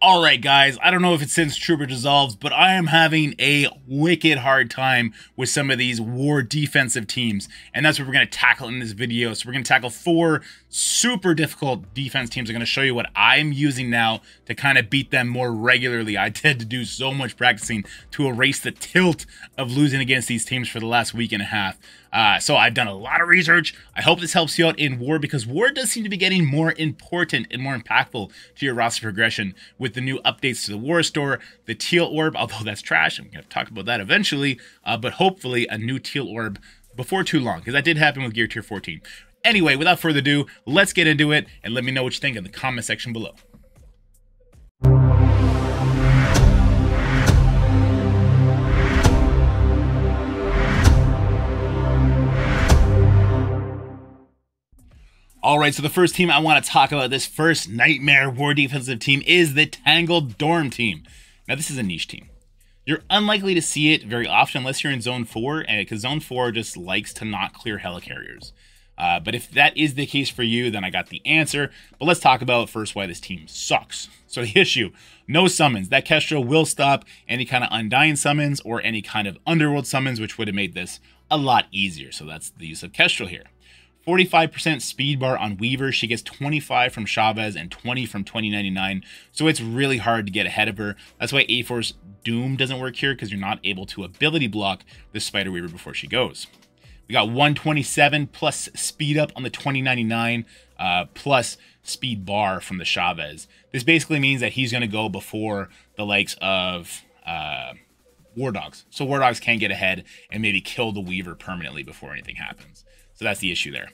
Alright guys, I don't know if it's since Trooper dissolves, but I am having a wicked hard time with some of these war defensive teams, and that's what we're going to tackle in this video. So we're going to tackle 4 super difficult defense teams. I'm going to show you what I'm using now to kind of beat them more regularly. I had to do so much practicing to erase the tilt of losing against these teams for the last week and a half. So I've done a lot of research. I hope this helps you out in war, because war does seem to be getting more important and more impactful to your roster progression with the new updates to the war store, the teal orb, although that's trash. I'm going to talk about that eventually, but hopefully a new teal orb before too long, because that did happen with Gear Tier 14. Anyway, without further ado, let's get into it, and let me know what you think in the comment section below. Alright, so the first team I want to talk about, this first nightmare war defensive team, is the Tangled Dorm team. Now, this is a niche team. You're unlikely to see it very often unless you're in Zone 4, because Zone 4 just likes to not clear helicarriers. But if that is the case for you, then I got the answer. But let's talk about first why this team sucks. So the issue, no summons. That Kestrel will stop any kind of Undying summons or any kind of Underworld summons, which would have made this a lot easier. So that's the use of Kestrel here. 45% speed bar on Weaver. She gets 25 from Chavez and 20 from 2099. So it's really hard to get ahead of her. That's why A-Force Doom doesn't work here, because you're not able to ability block the Spider Weaver before she goes. We got 127 plus speed up on the 2099 plus speed bar from the Chavez. This basically means that he's going to go before the likes of War Dogs. So War Dogs can get ahead and maybe kill the Weaver permanently before anything happens. So that's the issue there.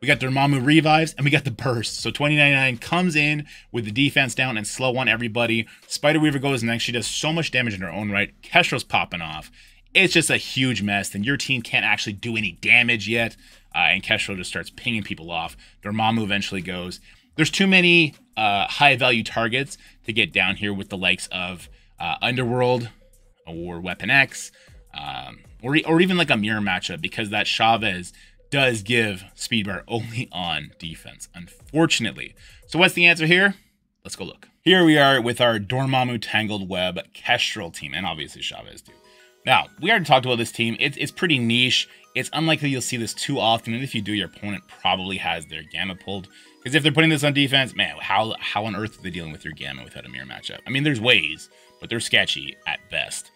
We got Dormammu revives, and we got the burst. So 2099 comes in with the defense down and slow on everybody. Spider Weaver goes next. She does so much damage in her own right. Kestrel's popping off. It's just a huge mess. Then your team can't actually do any damage yet. And Kestrel just starts pinging people off. Dormammu eventually goes. There's too many high value targets to get down here with the likes of Underworld or Weapon X. Or even like a mirror matchup, because that Chavez does give speed bar only on defense, unfortunately. So what's the answer here? Let's go look. Here we are with our Dormammu Tangled Web Kestrel team, and obviously Chavez too. Now, we already talked about this team. It's pretty niche. It's unlikely you'll see this too often, and if you do, your opponent probably has their Gamma pulled. Because if they're putting this on defense, man, how on earth are they dealing with your Gamma without a mirror matchup? I mean, there's ways, but they're sketchy at best.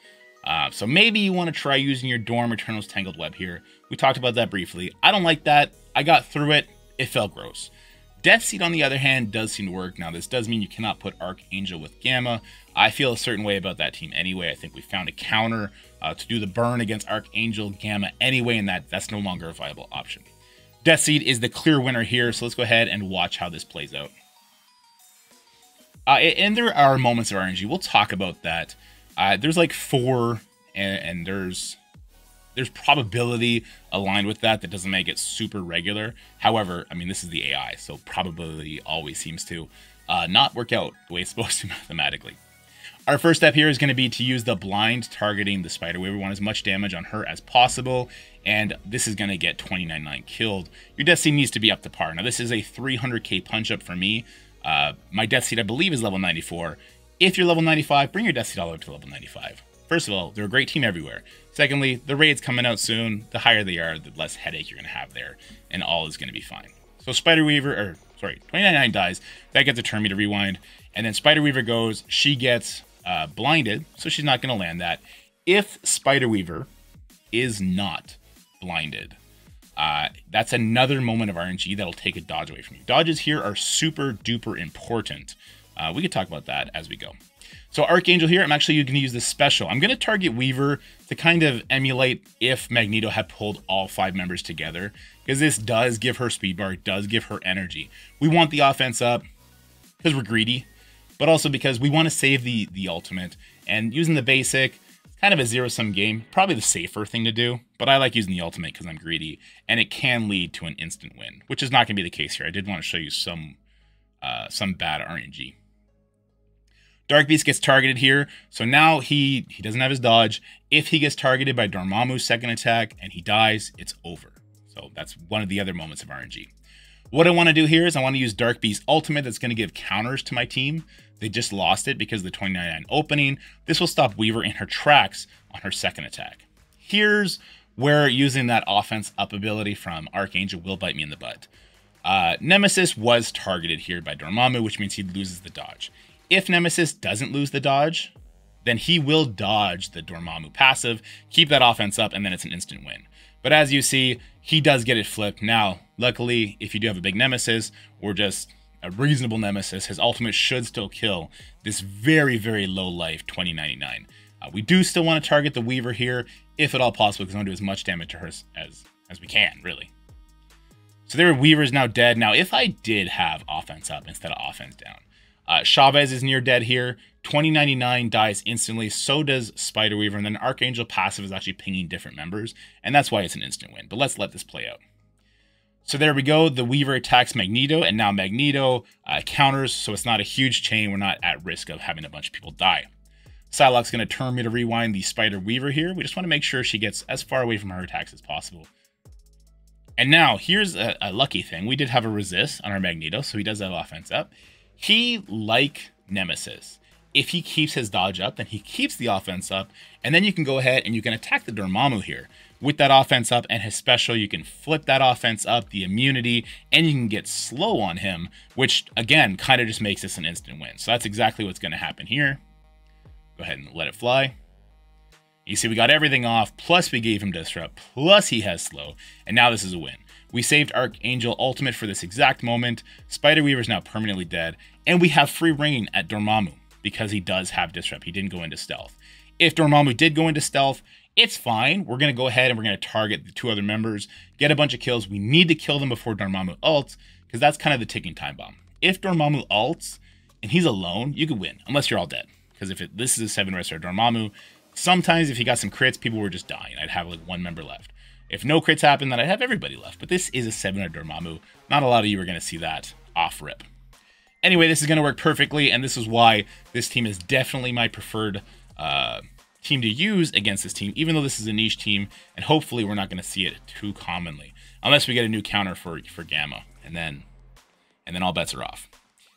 So maybe you want to try using your Dorm Eternal's Tangled Web here. We talked about that briefly. I don't like that. I got through it. It felt gross. Death Seed, on the other hand, does seem to work. Now, this does mean you cannot put Archangel with Gamma. I feel a certain way about that team anyway. I think we found a counter to do the burn against Archangel Gamma anyway, and that's no longer a viable option. Death Seed is the clear winner here, so let's go ahead and watch how this plays out. And there are moments of RNG. We'll talk about that. There's like 4, and there's probability aligned with that doesn't make it super regular. However, I mean, this is the AI, so probability always seems to not work out the way it's supposed to mathematically. Our first step here is going to be to use the blind, targeting the Spider Weaver. We want as much damage on her as possible, and this is going to get 299 killed. Your Death Seed needs to be up to par. Now, this is a 300k punch-up for me. My Death Seed, I believe, is level 94. If you're level 95, bring your Death Seed all the way to level 95. First of all, they're a great team everywhere. Secondly, the raid's coming out soon. The higher they are, the less headache you're going to have there, and all is going to be fine. So Spider Weaver, or sorry, 2099 dies. That gets a turn me to rewind. And then Spider Weaver goes. She gets blinded, so she's not going to land that. If Spider Weaver is not blinded, that's another moment of RNG that'll take a dodge away from you. Dodges here are super duper important. We could talk about that as we go. So Archangel here, I'm actually going to use this special. I'm going to target Weaver to kind of emulate if Magneto had pulled all 5 members together, because this does give her speed bar, it does give her energy. We want the offense up because we're greedy, but also because we want to save the ultimate. And using the basic, kind of a zero-sum game, probably the safer thing to do, but I like using the ultimate because I'm greedy, and it can lead to an instant win, which is not going to be the case here. I did want to show you some bad RNG. Dark Beast gets targeted here, so now he doesn't have his dodge. If he gets targeted by Dormammu's second attack and he dies, it's over. So that's one of the other moments of RNG. What I want to do here is I want to use Dark Beast's ultimate that's going to give counters to my team. They just lost it because of the 2099 opening. This will stop Weaver in her tracks on her second attack. Here's where using that offense up ability from Archangel will bite me in the butt. Nemesis was targeted here by Dormammu, which means he loses the dodge. If Nemesis doesn't lose the dodge, then he will dodge the Dormammu passive, keep that offense up, and then it's an instant win. But as you see, he does get it flipped. Now, luckily, if you do have a big Nemesis, or just a reasonable Nemesis, his ultimate should still kill this very, very low life 2099. We do still want to target the Weaver here, if at all possible, because I want to do as much damage to her as we can, really. So their Weaver is now dead. Now, if I did have offense up instead of offense down, Chavez is near dead here. 2099 dies instantly, so does Spider Weaver, and then Archangel passive is actually pinging different members, and that's why it's an instant win. But let's let this play out. So there we go. The Weaver attacks Magneto, and now Magneto counters, so it's not a huge chain. We're not at risk of having a bunch of people die. Psylocke's going to turn me to rewind the Spider Weaver here. We just want to make sure she gets as far away from her attacks as possible. And now, here's a lucky thing. We did have a resist on our Magneto, so he does have offense up. He, like Nemesis, if he keeps his dodge up, then he keeps the offense up, and then you can go ahead and you can attack the Dormammu here. With that offense up and his special, you can flip that offense up, the immunity, and you can get slow on him, which, again, kind of just makes this an instant win. So that's exactly what's going to happen here. Go ahead and let it fly. You see, we got everything off, plus we gave him Disrupt, plus he has slow, and now this is a win. We saved Archangel ultimate for this exact moment. Spider Weaver is now permanently dead, and we have free reign at Dormammu because he does have Disrupt. He didn't go into stealth. If Dormammu did go into stealth, it's fine. We're going to go ahead and we're going to target the two other members, get a bunch of kills. We need to kill them before Dormammu ults because that's kind of the ticking time bomb. If Dormammu ults and he's alone, you could win unless you're all dead. Because if this is a 7-restar Dormammu, sometimes if he got some crits, people were just dying. I'd have like one member left. If no crits happen, then I'd have everybody left. But this is a 7-star Dormammu. Not a lot of you are going to see that off rip. Anyway, this is going to work perfectly, and this is why this team is definitely my preferred team to use against this team, even though this is a niche team, and hopefully we're not going to see it too commonly, unless we get a new counter for Gamma, and then all bets are off.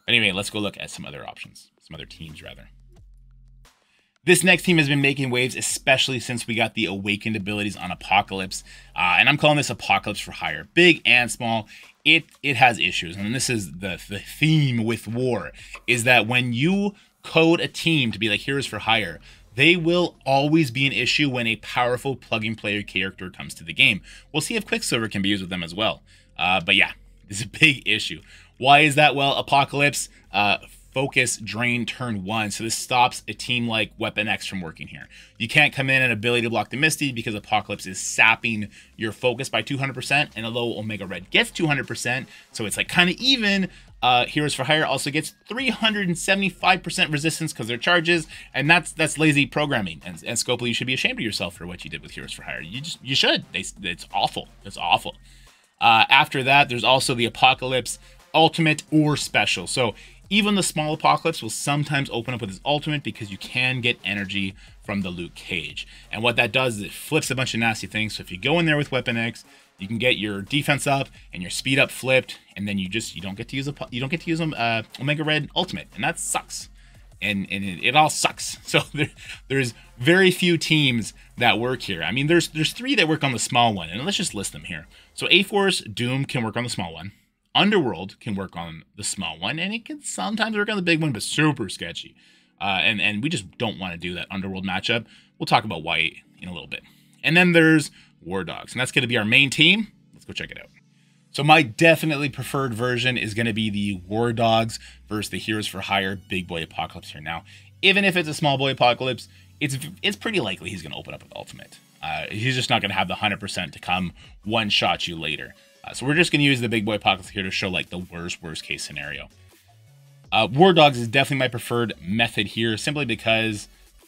But anyway, let's go look at some other options, some other teams rather. This next team has been making waves, especially since we got the awakened abilities on Apocalypse, and I'm calling this Apocalypse for Hire. Big and small, it has issues, and this is the theme with war, is that when you code a team to be like Heroes for Hire, they will always be an issue when a powerful plug-and-play character comes to the game. We'll see if Quicksilver can be used with them as well, but yeah, it's a big issue. Why is that? Well, Apocalypse, focus drain turn 1, so this stops a team like Weapon X from working here. You can't come in and ability to block the Misty because Apocalypse is sapping your focus by 200%, and although Omega Red gets 200%, so it's like kind of even, Heroes for Hire also gets 375% resistance because they're charges, and that's lazy programming. And Scopely, you should be ashamed of yourself for what you did with Heroes for Hire. You should. It's awful. It's awful. After that, there's also the Apocalypse Ultimate or Special. So even the small Apocalypse will sometimes open up with his ultimate because you can get energy from the Luke Cage. And what that does is it flips a bunch of nasty things. So if you go in there with Weapon X, you can get your defense up and your speed up flipped, and then you don't get to use Omega Red ultimate, and that sucks. And it all sucks. So there's very few teams that work here. I mean, there's 3 that work on the small one, and let's just list them here. So A-Force Doom can work on the small one. Underworld can work on the small one, and it can sometimes work on the big one, but super sketchy. And we just don't want to do that Underworld matchup. We'll talk about why in a little bit. And then there's War Dogs, and that's going to be our main team. Let's go check it out. So my definitely preferred version is going to be the War Dogs versus the Heroes for Hire Big Boy Apocalypse here. Now, even if it's a small boy Apocalypse, it's pretty likely he's going to open up with ultimate. He's just not going to have the 100% to come one-shot you later. So we're just going to use the Big Boy Apocalypse here to show like the worst case scenario. War Dogs is definitely my preferred method here, simply because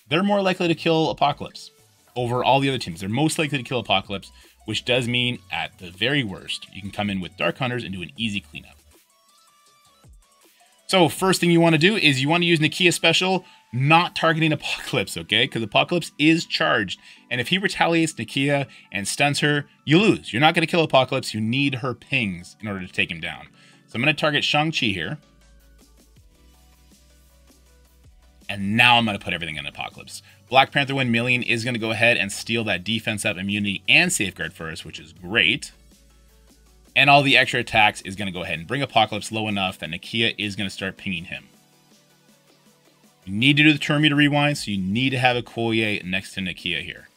they're more likely to kill Apocalypse over all the other teams. They're most likely to kill Apocalypse, which does mean at the very worst, you can come in with Dark Hunters and do an easy cleanup. So first thing you want to do is you want to use Nakia special, not targeting Apocalypse, okay? Because Apocalypse is charged. And if he retaliates Nakia and stuns her, you lose. You're not going to kill Apocalypse. You need her pings in order to take him down. So I'm going to target Shang-Chi here. And now I'm going to put everything in Apocalypse. Black Panther 1 million is going to go ahead and steal that defense up, immunity, and safeguard for us, which is great. And all the extra attacks is going to go ahead and bring Apocalypse low enough that Nakia is going to start pinging him. You need to do the turn meter rewind, so you need to have a Okoye next to Nakia here.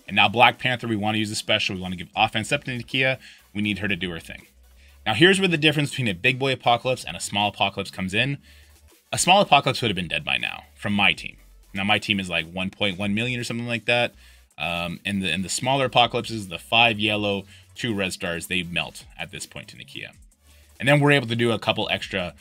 And now Black Panther, we want to use a special. We want to give offense up to Nakia. We need her to do her thing. Now here's where the difference between a big boy Apocalypse and a small Apocalypse comes in. A small Apocalypse would have been dead by now from my team. Now my team is like 1.1 million or something like that. And the smaller Apocalypses, the 5 yellow, 2 red stars, they melt at this point to Nakia. And then we're able to do a couple extra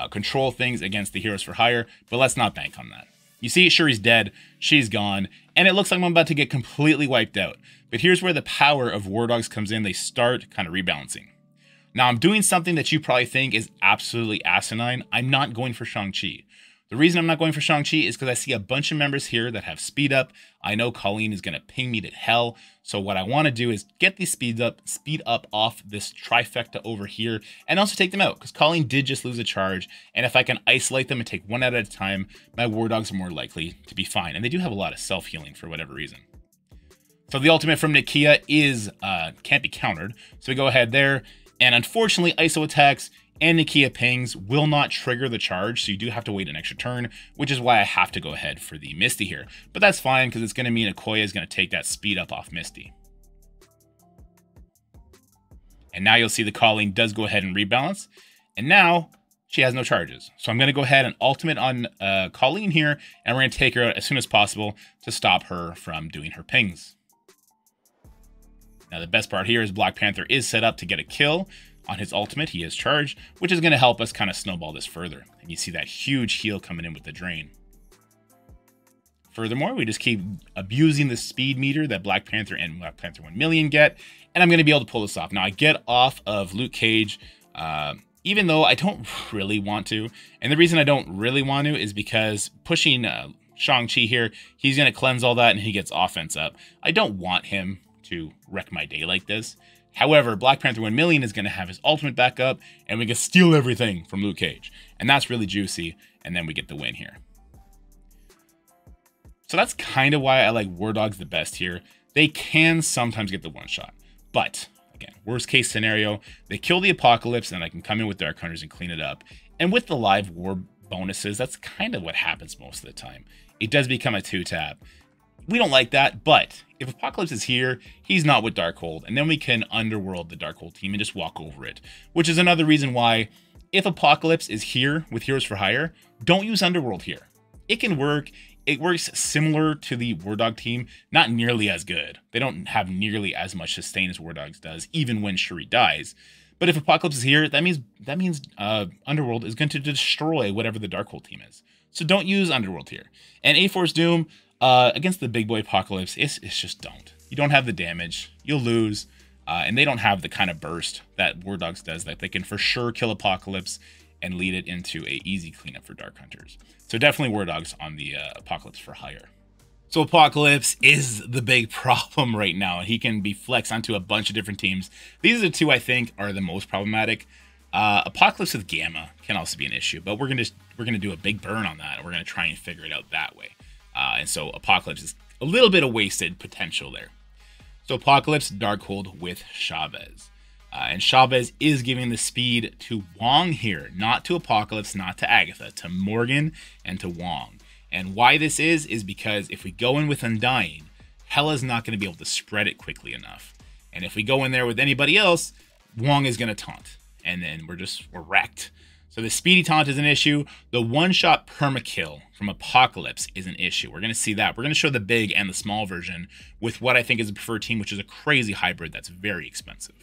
control things against the Heroes for Hire, but let's not bank on that. You see, Shuri's dead, she's gone, and it looks like I'm about to get completely wiped out. But here's where the power of War Dogs comes in. They start kind of rebalancing. Now, I'm doing something that you probably think is absolutely asinine. I'm not going for Shang-Chi. The reason I'm not going for Shang-Chi is because I see a bunch of members here that have speed up. I know Colleen is going to ping me to hell. So what I want to do is get these speed up off this trifecta over here and also take them out, because Colleen did just lose a charge. And if I can isolate them and take one out at a time, my War Dogs are more likely to be fine. And they do have a lot of self-healing for whatever reason. So the ultimate from Nakia is can't be countered. So we go ahead there. And unfortunately, ISO attacks and Nakia pings will not trigger the charge, so you do have to wait an extra turn, which is why I have to go ahead for the Misty here. But that's fine, because it's going to mean Okoye is going to take that speed up off Misty. And now you'll see the Colleen does go ahead and rebalance, and now she has no charges. So I'm going to go ahead and ultimate on Colleen here, and we're going to take her out as soon as possible to stop her from doing her pings. Now the best part here is Black Panther is set up to get a kill on his ultimate. He is charged, which is going to help us kind of snowball this further. And you see that huge heal coming in with the drain. Furthermore, we just keep abusing the speed meter that Black Panther and Black Panther 1 million get, and I'm going to be able to pull this off. Now I get off of Luke Cage, even though I don't really want to. And the reason I don't really want to is because pushing Shang-Chi here, he's going to cleanse all that and he gets offense up. I don't want him to wreck my day like this. However, Black Panther 1 million is going to have his ultimate back up, and we can steal everything from Luke Cage. And that's really juicy, and then we get the win here. So that's kind of why I like War Dogs the best here. They can sometimes get the one shot. But, again, worst case scenario, they kill the Apocalypse, and I can come in with Dark Hunters and clean it up. And with the live war bonuses, that's kind of what happens most of the time. It does become a 2-tap. We don't like that, but if Apocalypse is here, he's not with ApocHold, and then we can underworld the ApocHold team and just walk over it, which is another reason why if Apocalypse is here with Heroes for Hire, don't use underworld here. It can work. It works similar to the War Dog team, not nearly as good. They don't have nearly as much sustain as War Dogs does, even when Shuri dies. But if Apocalypse is here, that means Underworld is going to destroy whatever the ApocHold team is. So don't use Underworld here. And A-Force Doom, against the big boy Apocalypse, it's just don't. You don't have the damage. You'll lose. And they don't have the kind of burst that War Dogs does, that they can for sure kill Apocalypse and lead it into a easy cleanup for Dark Hunters. So definitely War Dogs on the Apocalypse for Hire. So Apocalypse is the big problem right now, and he can be flexed onto a bunch of different teams. These are the two I think are the most problematic. Apocalypse with Gamma can also be an issue, but we're gonna do a big burn on that, and we're gonna try and figure it out that way. And so Apocalypse is a little bit of wasted potential there. So Apocalypse ApocHold with Chavez. And Chavez is giving the speed to Wong here, not to Apocalypse, not to Agatha, to Morgan and to Wong. And why this is because if we go in with Undying, Hela's not going to be able to spread it quickly enough. And if we go in there with anybody else, Wong is going to taunt. And then we're wrecked. So the speedy taunt is an issue. The one-shot permakill from Apocalypse is an issue. We're going to see that. We're going to show the big and the small version with what I think is a preferred team, which is a crazy hybrid that's very expensive.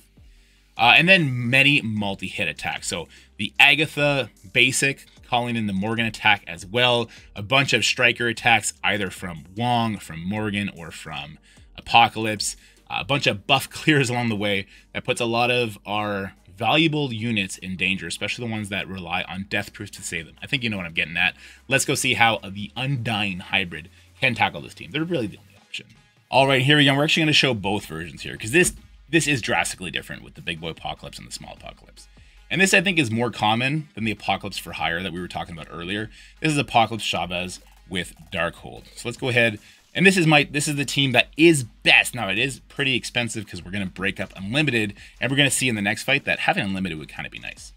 And then many multi-hit attacks. So the Agatha basic, calling in the Morgan attack as well. A bunch of striker attacks, either from Wong, from Morgan, or from Apocalypse. A bunch of buff clears along the way that puts a lot of our valuable units in danger, especially the ones that rely on death proofs to save them. I think you know what I'm getting at. Let's go see how the Undying hybrid can tackle this team. They're really the only option. All right, here we go. We're actually going to show both versions here, because this is drastically different with the big boy Apocalypse and the small Apocalypse. And this, I think, is more common than the Apocalypse for hire that we were talking about earlier. This is Apocalypse Chavez with ApocHold. So let's go ahead. And this is the team that is best. Now, it is pretty expensive because we're going to break up Unlimited, and we're going to see in the next fight that having Unlimited would kind of be nice.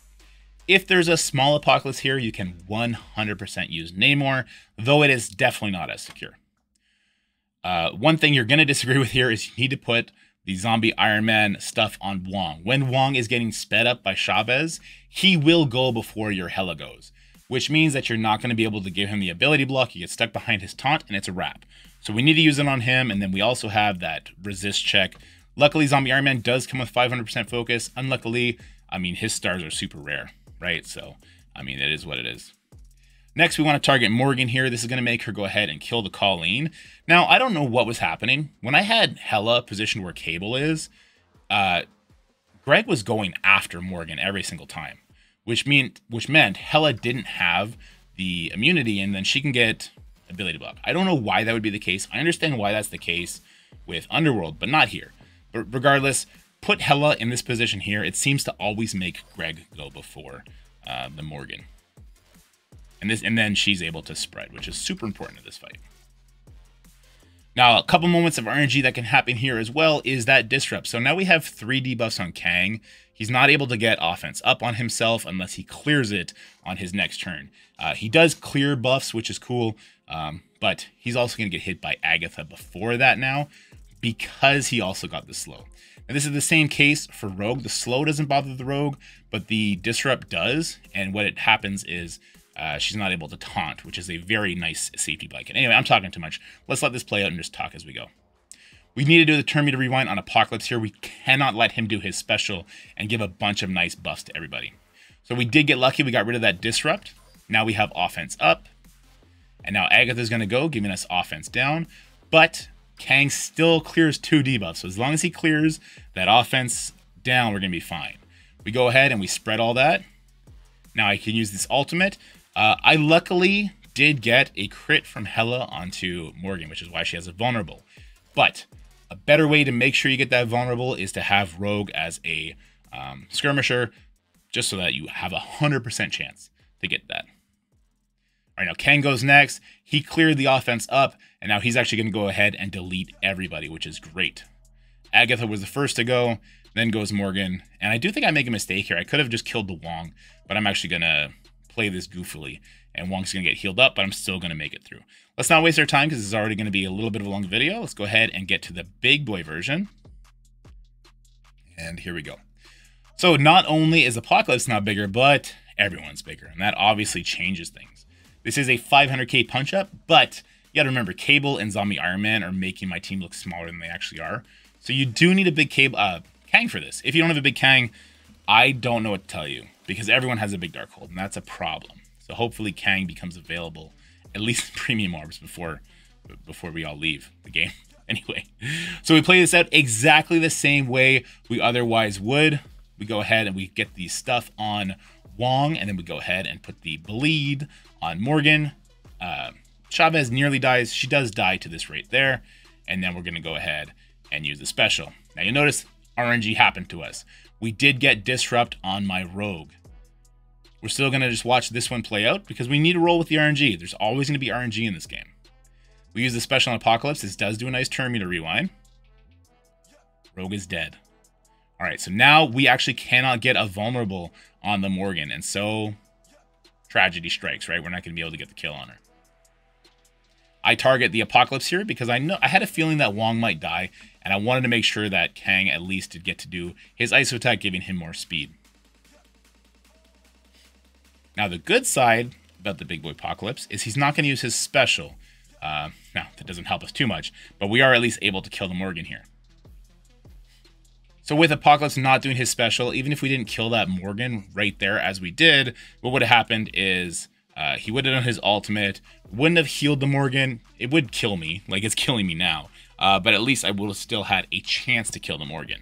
If there's a small Apocalypse here, you can 100% use Namor, though it is definitely not as secure. One thing you're going to disagree with here is you need to put the zombie Iron Man stuff on Wong. When Wong is getting sped up by Chavez, he will go before your Hela goes, which means that you're not going to be able to give him the ability block. You get stuck behind his taunt, and it's a wrap. So we need to use it on him, and then we also have that resist check. Luckily, Zombie Iron Man does come with 500% focus. Unluckily, I mean, his stars are super rare, right? So, I mean, it is what it is. Next, we want to target Morgan here. This is going to make her go ahead and kill the Colleen. Now, I don't know what was happening. When I had Hela positioned where Cable is, Greg was going after Morgan every single time, which meant Hela didn't have the immunity, and then she can get ability block. I don't know why that would be the case. I understand why that's the case with Underworld, but not here. But regardless, put Hela in this position here. It seems to always make Greg go before the Morgan. And then she's able to spread, which is super important in this fight. Now, a couple moments of RNG that can happen here as well is that disrupt. So now we have 3 debuffs on Kang. He's not able to get offense up on himself unless he clears it on his next turn. He does clear buffs, which is cool, but he's also going to get hit by Agatha before that now because he also got the slow. Now, this is the same case for Rogue. The slow doesn't bother the Rogue, but the disrupt does, and what it happens is she's not able to taunt, which is a very nice safety blanket. Anyway, I'm talking too much. Let's let this play out and just talk as we go. We need to do the turn meter rewind on Apocalypse here. We cannot let him do his special and give a bunch of nice buffs to everybody. So we did get lucky. We got rid of that disrupt. Now we have offense up. And now Agatha's going to go, giving us offense down. But Kang still clears 2 debuffs. So as long as he clears that offense down, we're going to be fine. We go ahead and we spread all that. Now I can use this ultimate. I luckily did get a crit from Hela onto Morgan, which is why she has a vulnerable. But a better way to make sure you get that vulnerable is to have Rogue as a skirmisher, just so that you have a 100% chance to get that. All right, now Kang goes next. He cleared the offense up, and now he's actually going to go ahead and delete everybody, which is great. Agatha was the first to go, then goes Morgan. And I do think I make a mistake here. I could have just killed the Wong, but I'm actually going to play this goofily, and Wong's going to get healed up, but I'm still going to make it through. Let's not waste our time because this is already going to be a little bit of a long video. Let's go ahead and get to the big boy version. And here we go. So not only is Apocalypse not bigger, but everyone's bigger, and that obviously changes things. This is a 500k punch up, but you gotta remember, Cable and Zombie Iron Man are making my team look smaller than they actually are. So you do need a big Kang for this. If you don't have a big Kang, I don't know what to tell you, because everyone has a big ApocHold, and that's a problem. So hopefully Kang becomes available, at least premium orbs, before we all leave the game. Anyway, so we play this out exactly the same way we otherwise would. We go ahead and we get the stuff on Wong, and then we go ahead and put the bleed on Morgan. Chavez nearly dies. She does die to this rate there. And then we're going to go ahead and use the special. Now you notice RNG happened to us. We did get disrupt on my Rogue. We're still going to just watch this one play out because we need to roll with the RNG. There's always going to be RNG in this game. We use the special on Apocalypse. This does do a nice turn meter rewind. Rogue is dead. All right, so now we actually cannot get a vulnerable on the Morgan, and so tragedy strikes, right? We're not going to be able to get the kill on her. I target the Apocalypse here because I had a feeling that Wong might die, and I wanted to make sure that Kang at least did get to do his ISO attack, giving him more speed. Now, the good side about the big boy Apocalypse is he's not going to use his special. Now, that doesn't help us too much, but we are at least able to kill the Morgan here. So with Apocalypse not doing his special, even if we didn't kill that Morgan right there as we did, what would have happened is he would have done his ultimate, wouldn't have healed the Morgan. It would kill me, like it's killing me now, but at least I would have still had a chance to kill the Morgan.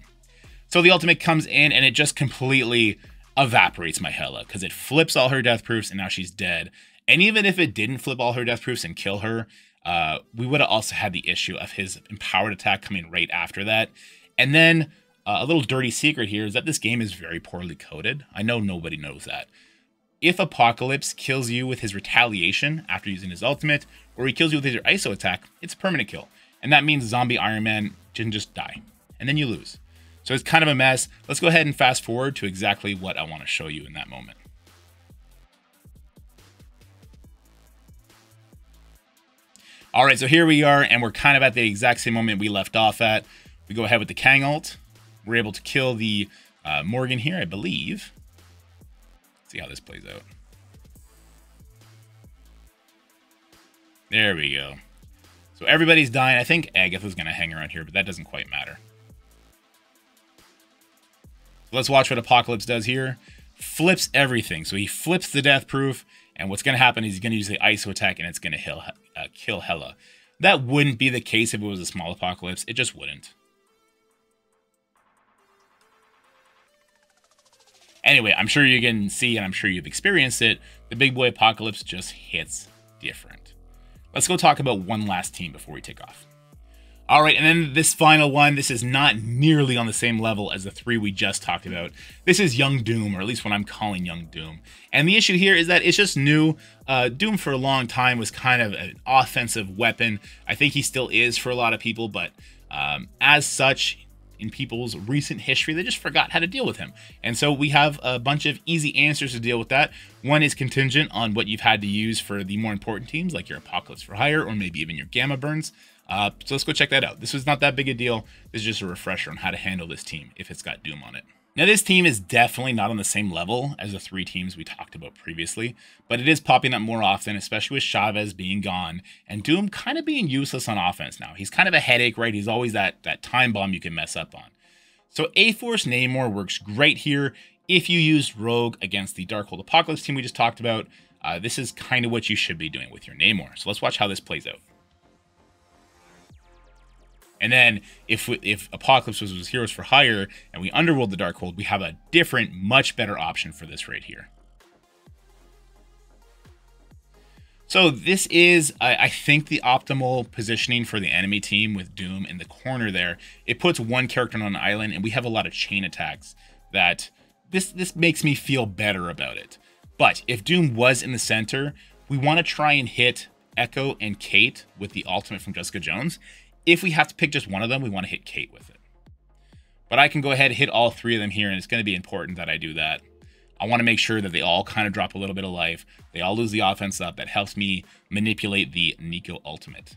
So the ultimate comes in and it just completely evaporates my Hela because it flips all her death proofs and now she's dead. And even if it didn't flip all her death proofs and kill her, we would have also had the issue of his empowered attack coming right after that. And then a little dirty secret here is that this game is very poorly coded. I know nobody knows that. If Apocalypse kills you with his retaliation after using his ultimate, or he kills you with his ISO attack, it's a permanent kill. And that means Zombie Iron Man can just die. And then you lose. So it's kind of a mess. Let's go ahead and fast forward to exactly what I want to show you in that moment. All right, so here we are, and we're kind of at the exact same moment we left off at. We go ahead with the Kang ult. We're able to kill the Morgan here, I believe. Let's see how this plays out. There we go. So everybody's dying. I think Agatha's going to hang around here, but that doesn't quite matter. So let's watch what Apocalypse does here. Flips everything. So he flips the death proof, and what's going to happen is he's going to use the ISO attack, and it's going to kill Hela. That wouldn't be the case if it was a small Apocalypse. It just wouldn't. Anyway, I'm sure you can see, and I'm sure you've experienced it, the big boy Apocalypse just hits different. Let's go talk about one last team before we take off. All right, and then this final one, this is not nearly on the same level as the three we just talked about. This is Young Doom, or at least what I'm calling Young Doom. And the issue here is that it's just new. Doom for a long time was kind of an offensive weapon. I think he still is for a lot of people, but as such, in people's recent history, they just forgot how to deal with him. And so we have a bunch of easy answers to deal with that. One is contingent on what you've had to use for the more important teams, like your Apocalypse for Hire, or maybe even your Gamma Burns. So let's go check that out. This was not that big a deal. This is just a refresher on how to handle this team if it's got Doom on it. Now, this team is definitely not on the same level as the three teams we talked about previously, but it is popping up more often, especially with Chavez being gone and Doom kind of being useless on offense now. He's kind of a headache, right? He's always that time bomb you can mess up on. So A-Force Namor works great here if you use Rogue against the Darkhold Apocalypse team we just talked about. This is kind of what you should be doing with your Namor. So let's watch how this plays out. And then if Apocalypse was Heroes for Hire and we underworld the Darkhold, we have a different, much better option for this right here. So this is, I think, the optimal positioning for the enemy team with Doom in the corner there. It puts one character on an island, and we have a lot of chain attacks that this makes me feel better about it. But if Doom was in the center, we want to try and hit Echo and Kate with the ultimate from Jessica Jones. If we have to pick just one of them, we want to hit Kate with it. But I can go ahead and hit all three of them here, and it's going to be important that I do that. I want to make sure that they all kind of drop a little bit of life. They all lose the offense up. That helps me manipulate the Nico ultimate.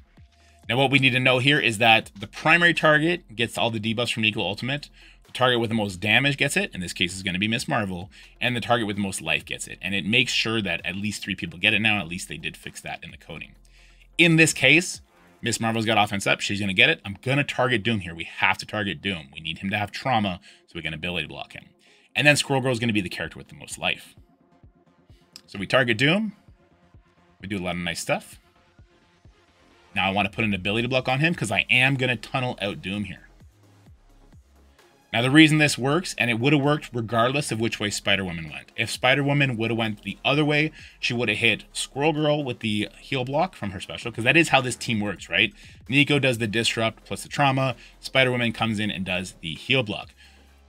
Now, what we need to know here is that the primary target gets all the debuffs from Nico ultimate. The target with the most damage gets it. In this case, is going to be Miss Marvel. And the target with the most life gets it. And it makes sure that at least 3 people get it now. At least they did fix that in the coding. In this case, Miss Marvel's got offense up. She's going to get it. I'm going to target Doom here. We have to target Doom. We need him to have trauma so we can ability block him. And then Squirrel Girl is going to be the character with the most life. So we target Doom. We do a lot of nice stuff. Now I want to put an ability block on him because I am going to tunnel out Doom here. Now the reason this works, and it would have worked regardless of which way Spider-Woman went. If Spider-Woman would have went the other way, she would have hit Squirrel Girl with the heal block from her special, because that is how this team works, right? Nico does the disrupt plus the trauma. Spider-Woman comes in and does the heal block.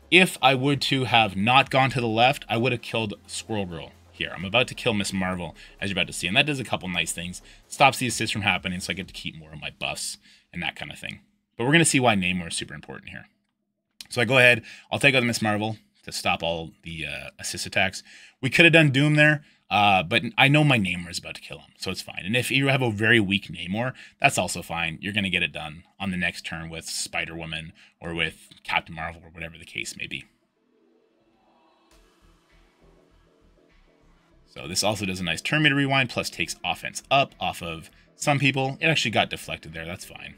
If I would to have not gone to the left, I would have killed Squirrel Girl here. I'm about to kill Miss Marvel, as you're about to see, and that does a couple nice things. Stops the assist from happening, so I get to keep more of my buffs and that kind of thing. But we're going to see why Namor is super important here. So I go ahead, I'll take out the Miss Marvel to stop all the assist attacks. We could have done Doom there, but I know my Namor is about to kill him, so it's fine. And if you have a very weak Namor, that's also fine. You're going to get it done on the next turn with Spider-Woman or with Captain Marvel or whatever the case may be. So this also does a nice turn meter rewind, plus takes offense up off of some people. It actually got deflected there, that's fine.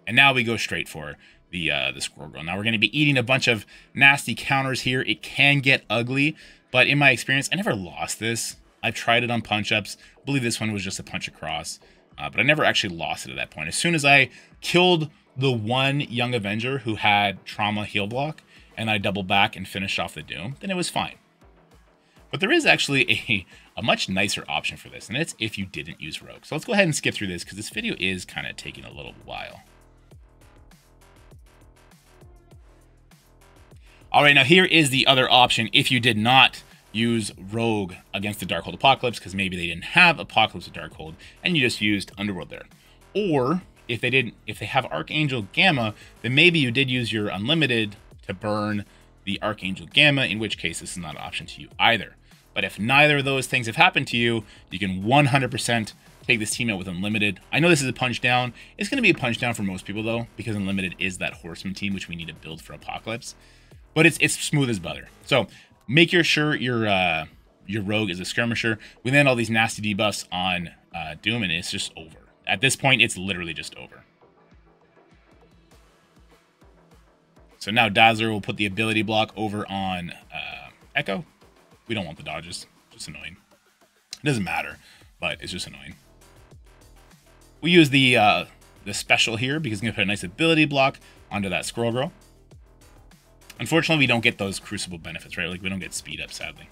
And now we go straight for the Squirrel Girl. Now we're going to be eating a bunch of nasty counters here. It can get ugly, but in my experience, I never lost this. I've tried it on punch-ups. I believe this one was just a punch across, but I never actually lost it at that point. As soon as I killed the one Young Avenger who had Trauma heal block, and I double back and finished off the Doom, then it was fine. But there is actually a much nicer option for this, and it's if you didn't use Rogue. So let's go ahead and skip through this because this video is kind of taking a little while. All right, now here is the other option if you did not use Rogue against the Darkhold Apocalypse because maybe they didn't have Apocalypse or Darkhold and you just used Underworld there. Or if they have Archangel Gamma, then maybe you did use your Unlimited to burn the Archangel Gamma, in which case this is not an option to you either. But if neither of those things have happened to you, you can 100% take this team out with Unlimited. I know this is a punch down. It's going to be a punch down for most people though, because Unlimited is that Horseman team, which we need to build for Apocalypse. But it's smooth as butter. So make sure your Rogue is a skirmisher. We land all these nasty debuffs on Doom, and it's just over. At this point, it's literally just over. So now Dazzler will put the ability block over on Echo. We don't want the dodges. Just annoying. It doesn't matter, but it's just annoying. We use the special here because it's going to put a nice ability block onto that Squirrel Girl. Unfortunately, we don't get those Crucible benefits, right? Like, we don't get speed up, sadly.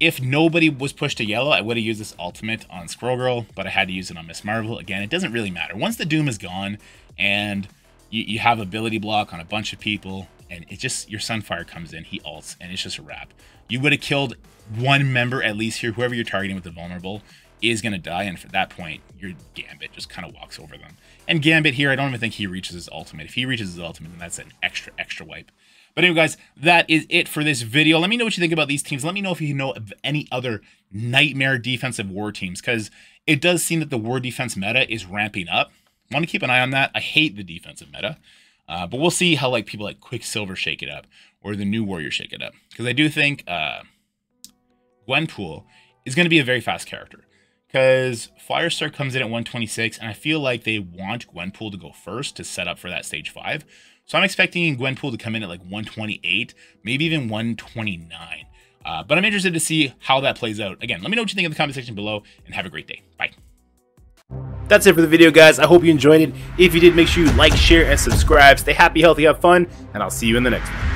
If nobody was pushed to yellow, I would have used this ultimate on Squirrel Girl, but I had to use it on Miss Marvel. Again, it doesn't really matter. Once the Doom is gone and you have ability block on a bunch of people, and it just, your Sunfire comes in, he ults, and it's just a wrap. You would have killed one member at least here. Whoever you're targeting with the vulnerable is going to die, and for that point, your Gambit just kind of walks over them. And Gambit here, I don't even think he reaches his ultimate. If he reaches his ultimate, then that's an extra wipe. But anyway, guys, that is it for this video. Let me know what you think about these teams. Let me know if you know of any other nightmare defensive war teams, because it does seem that the war defense meta is ramping up. I want to keep an eye on that. I hate the defensive meta, but we'll see how like people like Quicksilver shake it up or the New Warrior shake it up, because I do think Gwenpool is going to be a very fast character, because Firestar comes in at 126, and I feel like they want Gwenpool to go first to set up for that stage 5. So I'm expecting Gwenpool to come in at like 128, maybe even 129. But I'm interested to see how that plays out. Again, let me know what you think in the comment section below, and have a great day. Bye. That's it for the video, guys. I hope you enjoyed it. If you did, make sure you like, share, and subscribe. Stay happy, healthy, have fun, and I'll see you in the next one.